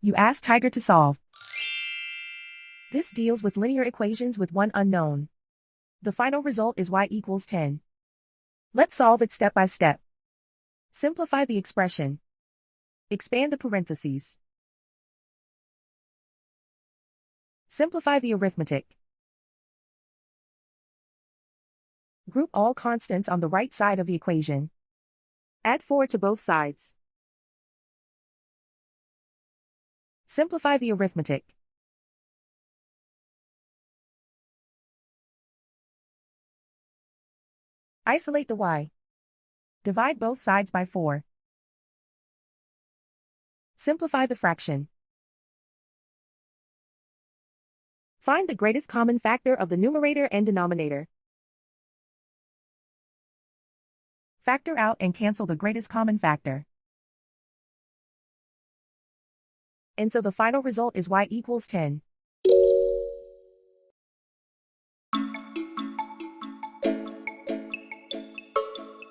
You ask Tiger to solve. This deals with linear equations with one unknown. The final result is y equals 10. Let's solve it step by step. Simplify the expression. Expand the parentheses. Simplify the arithmetic. Group all constants on the right side of the equation. Add 4 to both sides. Simplify the arithmetic. Isolate the y. Divide both sides by 4. Simplify the fraction. Find the greatest common factor of the numerator and denominator. Factor out and cancel the greatest common factor. And so the final result is y equals 10.